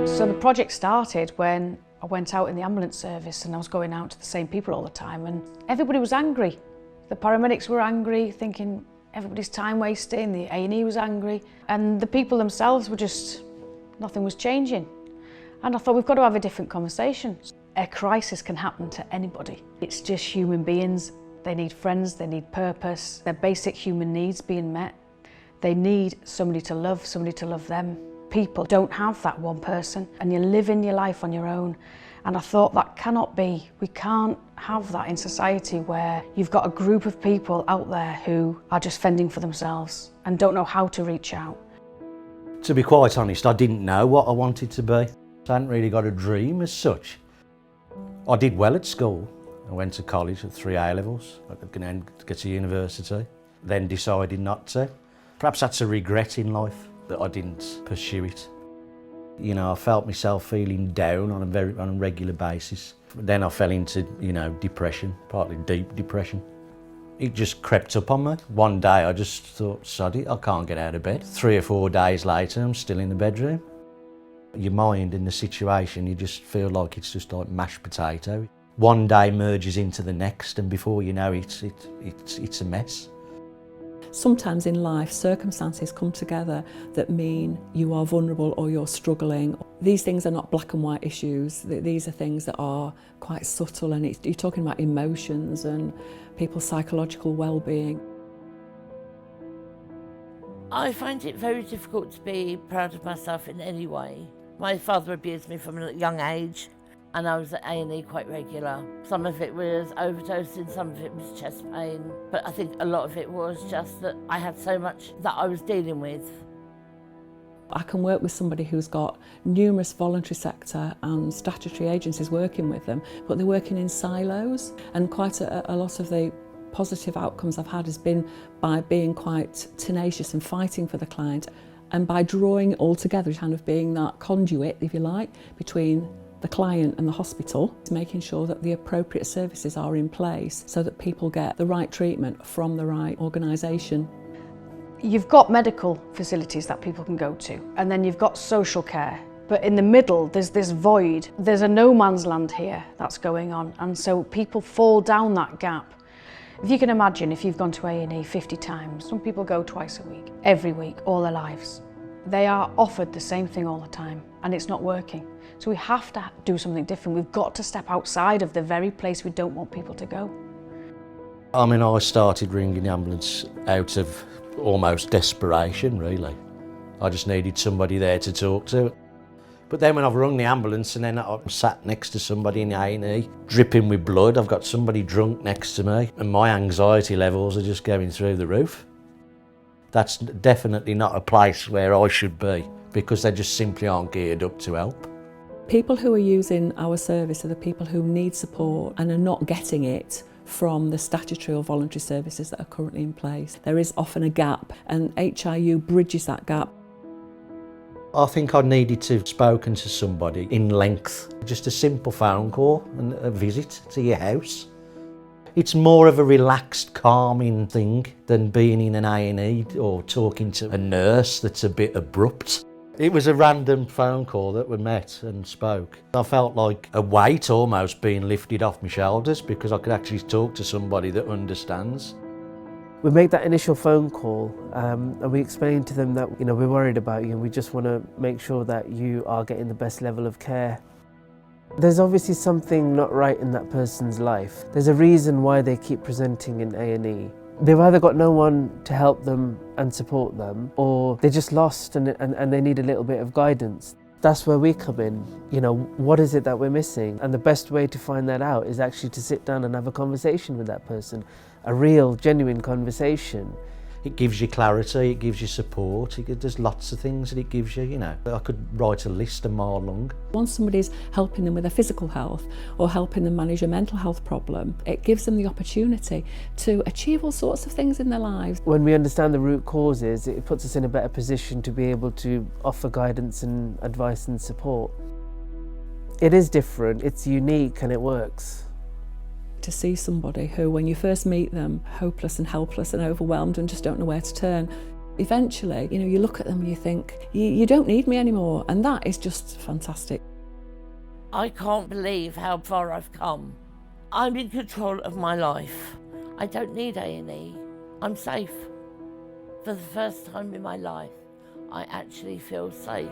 So the project started when I went out in the ambulance service and I was going out to the same people all the time, and everybody was angry. The paramedics were angry, thinking everybody's time wasting, the A&E was angry, and the people themselves were just, nothing was changing. And I thought, we've got to have a different conversation. A crisis can happen to anybody. It's just human beings. They need friends, they need purpose, their basic human needs being met. They need somebody to love them. People don't have that one person, and you're living your life on your own. And I thought that cannot be. We can't have that in society where you've got a group of people out there who are just fending for themselves and don't know how to reach out. To be quite honest, I didn't know what I wanted to be. I hadn't really got a dream as such. I did well at school. I went to college at 3 A-levels. I could get to university, then decided not to. Perhaps that's a regret in life, that I didn't pursue it. You know, I felt myself feeling down on a regular basis. Then I fell into, depression, partly deep depression. It just crept up on me. One day I just thought, sod it, I can't get out of bed. 3 or 4 days later, I'm still in the bedroom. Your mind in the situation, you just feel like it's just like mashed potato. One day merges into the next, and before you know it, it's a mess. Sometimes in life, circumstances come together that mean you are vulnerable or you're struggling. These things are not black and white issues. These are things that are quite subtle, and you're talking about emotions and people's psychological well-being. I find it very difficult to be proud of myself in any way. My father abused me from a young age, and I was at A&E quite regular. Some of it was overdosing, some of it was chest pain, but I think a lot of it was just that I had so much that I was dealing with. I can work with somebody who's got numerous voluntary sector and statutory agencies working with them, but they're working in silos, and quite a lot of the positive outcomes I've had has been by being quite tenacious and fighting for the client, and by drawing it all together, kind of being that conduit, if you like, between the client and the hospital, making sure that the appropriate services are in place so that people get the right treatment from the right organisation. You've got medical facilities that people can go to, and then you've got social care. But in the middle, there's this void. There's a no man's land here that's going on, and so people fall down that gap. If you can imagine, if you've gone to A&E 50 times, some people go twice a week, every week, all their lives. They are offered the same thing all the time, and it's not working. So we have to do something different. We've got to step outside of the very place we don't want people to go. I mean, I started ringing the ambulance out of almost desperation, really. I just needed somebody there to talk to. But then when I've rung the ambulance and then I'm sat next to somebody in the A&E, dripping with blood, I've got somebody drunk next to me, and my anxiety levels are just going through the roof. That's definitely not a place where I should be, because they just simply aren't geared up to help. People who are using our service are the people who need support and are not getting it from the statutory or voluntary services that are currently in place. There is often a gap, and HIU bridges that gap. I think I needed to have spoken to somebody in length. Just a simple phone call and a visit to your house. It's more of a relaxed, calming thing than being in an A&E or talking to a nurse that's a bit abrupt. It was a random phone call that we met and spoke. I felt like a weight almost being lifted off my shoulders because I could actually talk to somebody that understands. We make that initial phone call and we explain to them that we're worried about you and we just want to make sure that you are getting the best level of care. There's obviously something not right in that person's life. There's a reason why they keep presenting in A&E. They've either got no one to help them and support them, or they're just lost and they need a little bit of guidance. That's where we come in. What is it that we're missing? And the best way to find that out is actually to sit down and have a conversation with that person, a real, genuine conversation. It gives you clarity, it gives you support, there's lots of things that it gives you, I could write a list a mile long. Once somebody's helping them with their physical health or helping them manage a mental health problem, it gives them the opportunity to achieve all sorts of things in their lives. When we understand the root causes, it puts us in a better position to be able to offer guidance and advice and support. It is different, it's unique, and it works. To see somebody who, when you first meet them, hopeless and helpless and overwhelmed and just don't know where to turn, Eventually, you look at them and you think, you don't need me anymore, and that is just fantastic. I can't believe how far I've come. I'm in control of my life. I don't need A&E. I'm safe. For the first time in my life, I actually feel safe.